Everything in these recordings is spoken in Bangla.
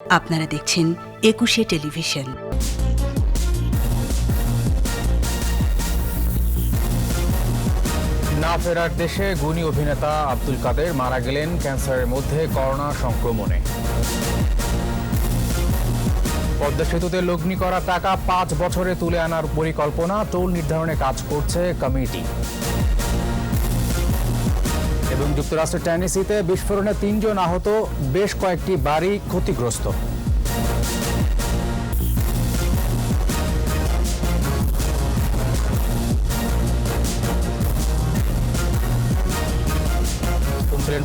আপনারা দেখছেন একুশে টেলিভিশন। না ফেরার দেশে গুণী অভিনেতা আব্দুল কাদের মারা গেলেন ক্যান্সারের মধ্যে করোনা সংক্রমণে। পদ্মা সেতুতে লগ্নি করা টাকা 5 বছরে তুলে আনার পরিকল্পনা, টোল নির্ধারণে কাজ করছে কমিটি। এবং যুক্তরাষ্ট্রের টেনেসিতে বিস্ফোরণে 3 জন আহত, বেশ কয়েকটি বাড়ি ক্ষতিগ্রস্ত।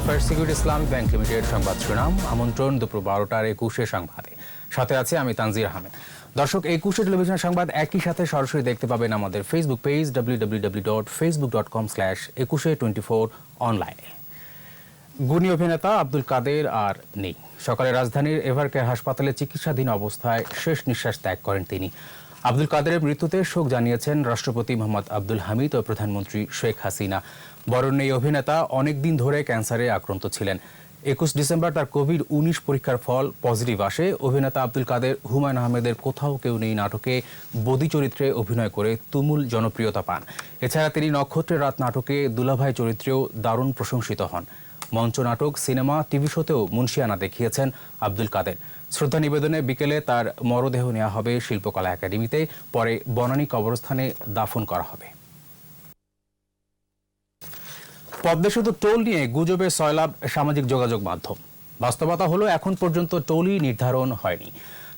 First security Islamic bank limited সংবাদ শিরোনাম। আমন্ত্রণ দুপুর 12টার 21 সংবাদে। সাথে আছে আমি তানজির আহমেদ। দর্শক, 21 টেলিভিশন সংবাদ একই সাথে সরাসরি দেখতে পাবেন আমাদের ফেসবুক পেজ www.facebook.com/2124 অনলাইনে। গুণী অভিনেতা আব্দুল কাদের আর নেই। সকালে রাজধানীর এভারকেয়ার হাসপাতালে চিকিৎসাধীন অবস্থায় শেষ নিঃশ্বাস ত্যাগ করেন তিনি। আব্দুল কাদেরের মৃত্যুতে শোক জানিয়েছেন রাষ্ট্রপতি মোহাম্মদ আব্দুল হামিদ ও প্রধানমন্ত্রী শেখ হাসিনা। বরণ এই অভিনেতা অনেকদিন ধরে ক্যান্সারে আক্রান্ত ছিলেন। 21 ডিসেম্বর তার কোভিড-19 পরীক্ষার ফল পজিটিভ আসে। অভিনেতা আব্দুল কাদের হুমায়ুন আহমেদের কোথাও কেউ নেই নাটকে বদী চরিত্রে অভিনয় করে তুমুল জনপ্রিয়তা পান। এছাড়া তিনি নক্ষত্রের রাত নাটকে দুলাভাই চরিত্রেও দারুণ প্রশংসিত হন। মঞ্চ নাটক, সিনেমা, টিভি শোতেও মুন্সিয়ানা দেখিয়েছেন আব্দুল কাদের। শ্রদ্ধা নিবেদনে বিকেলে তার মরদেহ নেওয়া হবে শিল্পকলা একাডেমিতে, পরে বনানী কবরস্থানে দাফন করা হবে। পদ্মা সেতু টোল নিয়ে গুজবে সয়লাব সামাজিক যোগাযোগ মাধ্যম। বাস্তবতা হলো এখন পর্যন্ত টোলই নির্ধারণ হয়নি।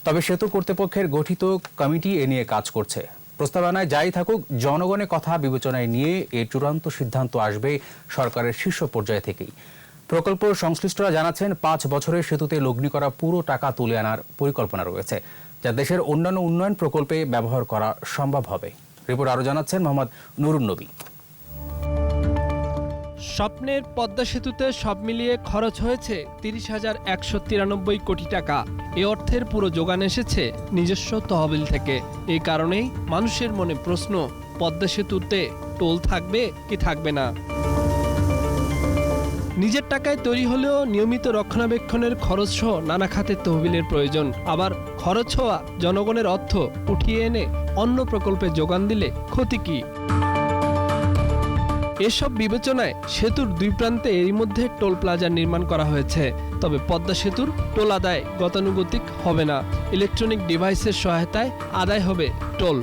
তবে সেতু কর্তৃপক্ষের গঠিত কমিটি এ নিয়ে কাজ করছে। প্রস্তাবনায় যাই থাকুক, জনগণের কথা বিবেচনায় নিয়ে এর চূড়ান্ত সিদ্ধান্ত আসবে সরকারের শীর্ষ পর্যায় থেকেই। প্রকল্প সংশ্লিষ্টরা জানাচ্ছেন 5 বছরের সেতুতে লগ্নি করা পুরো টাকা তুলে আনার পরিকল্পনা রয়েছে, যা দেশের অন্যান্য উন্নয়ন প্রকল্পে ব্যবহার করা সম্ভব হবে। রিপোর্ট আরও জানাচ্ছেন মোহাম্মদ নুরুন নবী। স্বপ্নের পদ্মা সেতুতে সব মিলিয়ে খরচ হয়েছে 30,193 কোটি টাকা। এ অর্থের পুরো যোগান এসেছে নিজস্ব তহবিল থেকে। এই কারণেই মানুষের মনে প্রশ্ন, পদ্মা সেতুতে টোল থাকবে কি থাকবে না। নিজের টাকায় তৈরি হলেও নিয়মিত রক্ষণাবেক্ষণের খরচ সহ নানা খাতের তহবিলের প্রয়োজন। আবার খরচ হওয়া জনগণের অর্থ উঠিয়ে এনে অন্য প্রকল্পে যোগান দিলে ক্ষতি কি? এসব বিবেচনায় সেতুর দুই প্রান্তে এরই মধ্যে টোল প্লাজা নির্মাণ করা হয়েছে। তবে পদ্মা সেতুর টোল আদায় গতানুগতিক হবে না। ইলেকট্রনিক ডিভাইসের সহায়তায় আদায় হবে টোল।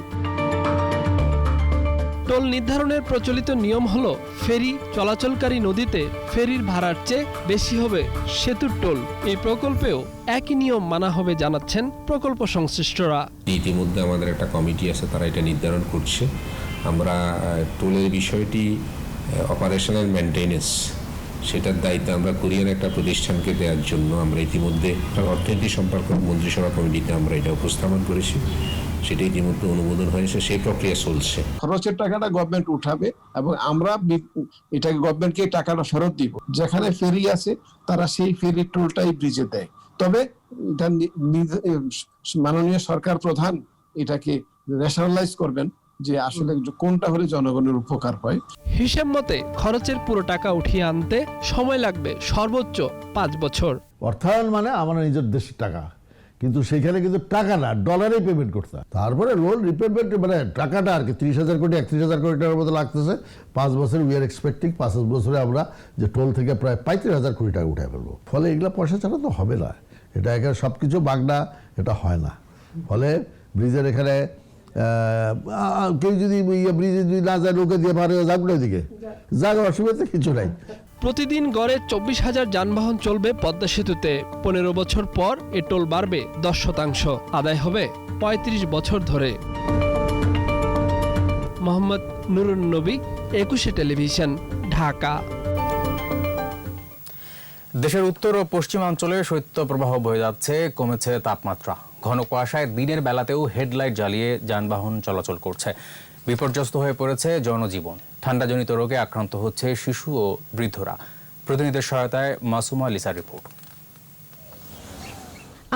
টোল নির্ধারণের প্রচলিত নিয়ম হল, ফেরি চলাচলকারী নদীতে ফেরির ভাড়ার চেয়ে বেশি হবে সেতুর টোল। এই প্রকল্পেও একই নিয়ম মানা হবে জানাচ্ছেন প্রকল্প সংশ্লিষ্টরা। ইতিমধ্যে আমাদের একটা কমিটি আছে, তারা এটা নির্ধারণ করছে। আমরা টোলের বিষয়টি অপারেশনাল মেনটেন্যান্স, সেটার দায়িত্ব আমরা কোরিয়ান একটা প্রতিষ্ঠানকে দেওয়ার জন্য আমরা ইতিমধ্যে অর্থনীতি সম্পর্ক মন্ত্রিসভা কমিটিতে আমরা এটা উপস্থাপন করেছি। সেটা ইতিমধ্যে অনুমোদন হয়েছে, সেই প্রক্রিয়া চলছে। খরচের টাকাটা গভর্নমেন্ট উঠাবে এবং আমরা এটাকে গভর্নমেন্টকে টাকাটা ফেরত দিব। যেখানে ফেরি আছে তারা সেই ফেরির টোলটাই ব্রিজে দেয়। তবে এটা মাননীয় সরকার প্রধান এটাকে ন্যাশনালাইজ করবেন যে আসলে কোনটা হলে জনগণের উপকার হয়। হিসেব মতে খরচের পুরো টাকা উঠিয়ে আনতে সময় লাগবে সর্বোচ্চ 5 বছর। অর্থায়ন মানে আমার নিজের দেশের টাকা, কিন্তু সেখানে কিন্তু টাকা না, ডলারে পেমেন্ট করতে হয়। তারপরে লোন রিপেমেন্ট মানে টাকাটা আর কি 30,000 কোটি 31,000 কোটি টাকার মতো লাগতেছে। 5 বছর উই আর এক্সপেক্টিং 5 বছরে আমরা যে টোল থেকে প্রায় 35,000 কোটি টাকা উঠে ফেলবো। ফলে এগুলো পয়সা ছাড়া তো হবে না। এটা এখানে সব কিছু বাগনা, এটা হয় না। ফলে ব্রিজের এখানে কেউ যদি ব্রিজে যদি না যায়, নৌকা দিয়ে ভাড়া যাক না, দিকে যাক, অসুবিধা কিছু নাই। প্রতিদিন গড়ে 24,000 যানবাহন চলবে পদ্মা সেতুতে। 15 বছর পর এ টোল বাড়বে 10%, আদায় হবে 35 বছর ধরে। মোহাম্মদ নুরুন নবী, 21 টেলিভিশন, ঢাকা। দেশের উত্তর ও পশ্চিমাঞ্চলে শৈত্যপ্রবাহ বয়ে যাচ্ছে, কমেছে তাপমাত্রা। ঘন কুয়াশায় দিনের বেলাতেও হেডলাইট জ্বালিয়ে যানবাহন চলাচল করছে। বিপর্যস্ত হয়ে পড়েছে জনজীবন। ঠান্ডাজনিত রোগে আক্রান্ত হচ্ছে শিশু ও বৃদ্ধরা। প্রতিনিধিদের সহায়তায় মাসুমা লিসার রিপোর্ট।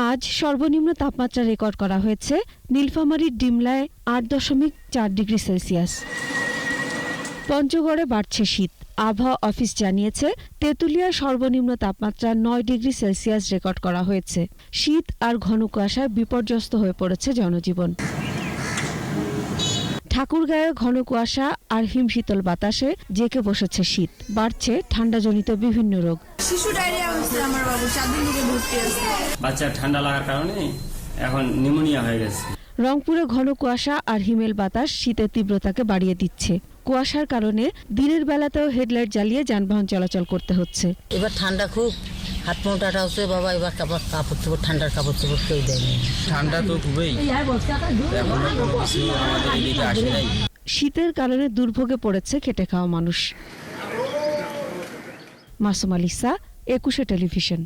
আজ সর্বনিম্ন তাপমাত্রা রেকর্ড করা হয়েছে নীলফামারীর ডিমলায় 8.4 ডিগ্রি সেলসিয়াস। পঞ্চগড়ে বাড়ছে শীত। আবহাওয়া অফিস জানিয়েছে, তেঁতুলিয়ার সর্বনিম্ন তাপমাত্রা 9 ডিগ্রি সেলসিয়াস রেকর্ড করা হয়েছে। শীত আর ঘন কুয়াশায় বিপর্যস্ত হয়ে পড়েছে জনজীবন। ঠাকুরগাঁয়ে ঘন কুয়াশা আর হিমশীতল বাতাসে জেঁকে বসেছে শীত। বাড়ছে ঠান্ডাজনিত বিভিন্ন রোগ। শিশু ডায়রিয়া হচ্ছে আমার বাবু, 4 দিন থেকে ভর্তি আছে। বাচ্চার ঠান্ডা লাগার কারণে এখন নিউমোনিয়া হয়ে গেছে। রংপুরে ঘন কুয়াশা আর হিমেল বাতাস শীতের তীব্রতাকে বাড়িয়ে দিচ্ছে। কুয়াশার কারণে দিনের বেলাতেও হেডলাইট জ্বালিয়ে যানবাহন চলাচল করতে হচ্ছে। এবার ঠান্ডা খুব, হাত মোটাটা হচ্ছে বাবা। এবার কাপড় চোপড়, ঠান্ডার কাপড় চোপড় কেউ দেয়নি। ঠান্ডা তো খুবই, আমাদের এদিকে আসে নাই। শীতের কারণে দুর্ভোগে পড়েছে খেটে খাওয়া মানুষ। মাসুম আলিসা, 21 টেলিভিশন।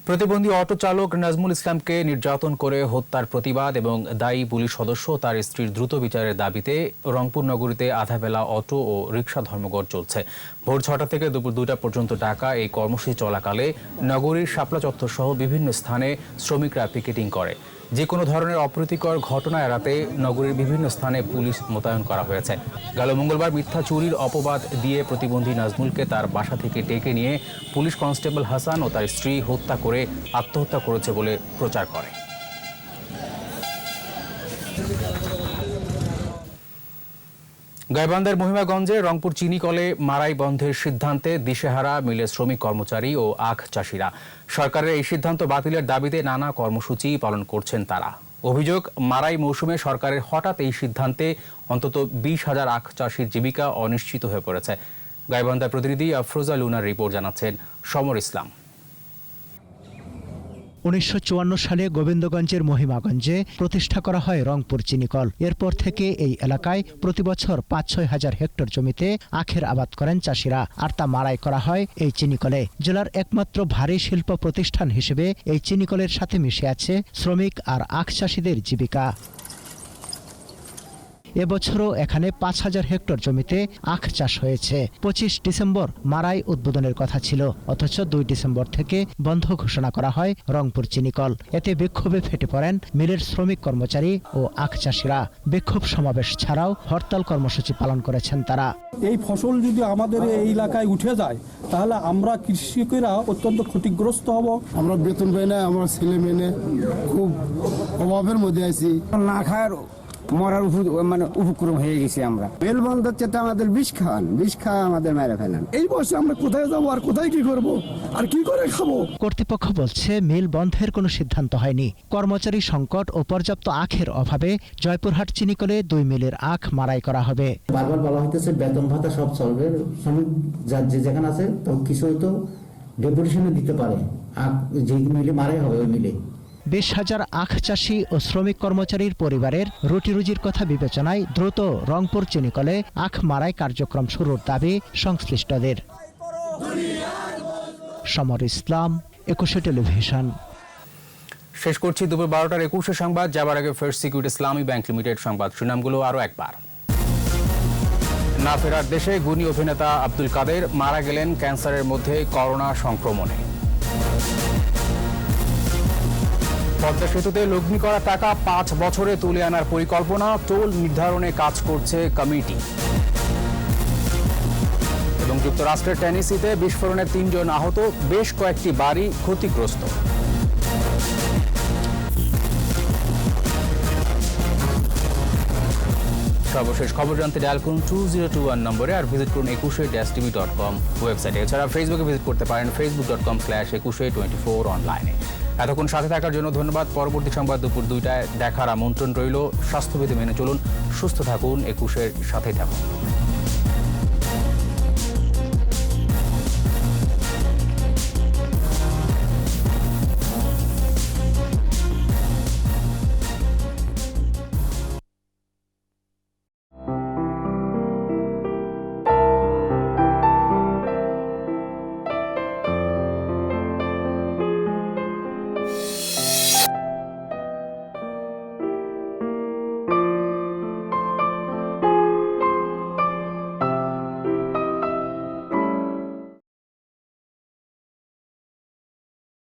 প্রতিবন্ধী অটো চালক নাজমুল ইসলামকে নির্যাতন করে হত্যার প্রতিবাদ এবং দায়ী পুলিশ সদস্য তার স্ত্রীর দ্রুত বিচারের দাবিতে রংপুর নগরীতে আধাবেলা অটো ও রিকশা ধর্মঘট চলছে। ভোর 6টা থেকে দুপুর 2টা পর্যন্ত ডাকা এই কর্মসূচি চলাকালে নগরীর শাপলা চত্বর সহ বিভিন্ন স্থানে শ্রমিকরা পিকেটিং করে। যে কোনো ধরনের অপ্রীতিকর ঘটনা এড়াতে নগরীর বিভিন্ন স্থানে পুলিশ মোতায়েন করা হয়েছে। গেল মঙ্গলবার মিথ্যা চুরির অপবাদ দিয়ে প্রতিবন্ধী নাজমুলকে তার বাসা থেকে ডেকে নিয়ে পুলিশ কনস্টেবল হাসান ও তার স্ত্রী হত্যা করে আত্মহত্যা করেছে বলে প্রচার করে। গাইবান্ধার মহিমাগঞ্জে রংপুর চিনি কলে মারাই বন্ধের সিদ্ধান্তে দিশেহারা মিলের শ্রমিক কর্মচারী ও আখ চাষিরা। সরকারের এই সিদ্ধান্ত বাতিলের দাবিতে নানা কর্মসূচি পালন করছেন তারা। অভিযোগ, মারাই মৌসুমে সরকারের হঠাৎ এই সিদ্ধান্তে অন্তত 20,000 আখ চাষির জীবিকা অনিশ্চিত হয়ে পড়েছে। গাইবান্ধার প্রতিনিধি আফরোজা লুনার রিপোর্ট জানাচ্ছেন সমর ইসলাম। 1954 সালে গোবিন্দগঞ্জের মহিমাগঞ্জে প্রতিষ্ঠা করা হয় রংপুর চিনিকল। এরপর থেকে এই এলাকায় প্রতি বছর 5-6 হাজার হেক্টর জমিতে আখের আবাদ করেন চাষিরা, আর তা মাড়াই করা হয় এই চিনিকলে। জেলার একমাত্র ভারী শিল্প প্রতিষ্ঠান হিসেবে এই চিনিকলের সাথে মিশে আছে শ্রমিক আর আখ চাষিদের জীবিকা। এবছরও এখানে 5,000 হেক্টর জমিতে আখ চাষ হয়েছে। 25 ডিসেম্বর মারাই উদ্বোধনের কথা ছিল, অথচ 2 ডিসেম্বর থেকে বন্ধ ঘোষণা করা হয় রংপুর চিনিকল। এতে বিক্ষোভে ফেটে পড়েন মিলের শ্রমিক কর্মচারী ও আখ চাষিরা। বিক্ষোভ সমাবেশ ছাড়াও হরতাল কর্মসূচি পালন করেছেন তারা। এই ফসল যদি আমাদের এই এলাকায় উঠে যায় তাহলে আমরা কৃষকেরা অত্যন্ত ক্ষতিগ্রস্ত হব। আমরা বেতন পাই না, আমরা ছেলে মেয়ে খুব অভাবের মধ্যে আছি। না খাওয়ার মরার উপক্রম হয়ে গেছি আমরা। মেল বন্ধ হচ্ছে তো আমাদের বিষ খাওয়া আমাদের মেরে ফেলেন। এই বয়সে আমরা কোথায় যাবো আর কোথায় কি করব আর কি করে খাবো? কর্তৃপক্ষ বলছে মিল বন্ধের কোনো সিদ্ধান্ত হয়নি। কর্মচারী সংকট ও পর্যাপ্ত আখের অভাবে জয়পুরহাট চিনিকলে 2 মিলের আখ মাড়াই করা হবে। বারবার বলা হইতেছে বেতন ভাতা সব চলবে, শ্রমিক যে যেখানে আছে তো কিছু হয়তো ডেপুটেশনে দিতে পারে, যে মিলে মারাই হবে ওই মিলে। 20,000 আখ চাষি ও শ্রমিক কর্মচারীর পরিবারের রুটি রুজির কথা বিবেচনায় দ্রুত রংপুর চিনিকলে আখ মারাই কার্যক্রম শুরুর দাবি সংশ্লিষ্টদের। সমর ইসলাম, 21 টেলিভিশন। শেষ করছি দুপুর 12টার 21 সংবাদ। যাবার আগে ফার্স্ট সিকিউরিটি ইসলামী ব্যাংক লিমিটেড সংবাদ শিরোনামগুলো আরও একবার। না ফেরার দেশে গুণী অভিনেতা আব্দুল কাদের মারা গেলেন ক্যান্সারের মধ্যে করোনা সংক্রমণে। পদ্মা সেতুতে লগ্নি করা টাকা 5 বছরে তুলে আনার পরিকল্পনা, টোল নির্ধারণে কাজ করছে কমিটি। এবং যুক্তরাষ্ট্রের টেনেসিতে বিস্ফোরণে 3 জন আহত, বেশ কয়েকটি বাড়ি ক্ষতিগ্রস্ত। সর্বশেষ খবর জানতে ডায়াল করুন 2021 নম্বরে আর ভিজিট করুন 21tv.com ওয়েবসাইটে। এছাড়া ফেসবুকে ভিজিট করতে পারেন facebook.com/2124 অনলাইনে। এতক্ষণ সাথে থাকার জন্য ধন্যবাদ। পরবর্তী সংবাদ দুপুর 2টায় দেখার আমন্ত্রণ রইল। স্বাস্থ্যবিধি মেনে চলুন, সুস্থ থাকুন, 21-এর সাথেই থাকুন।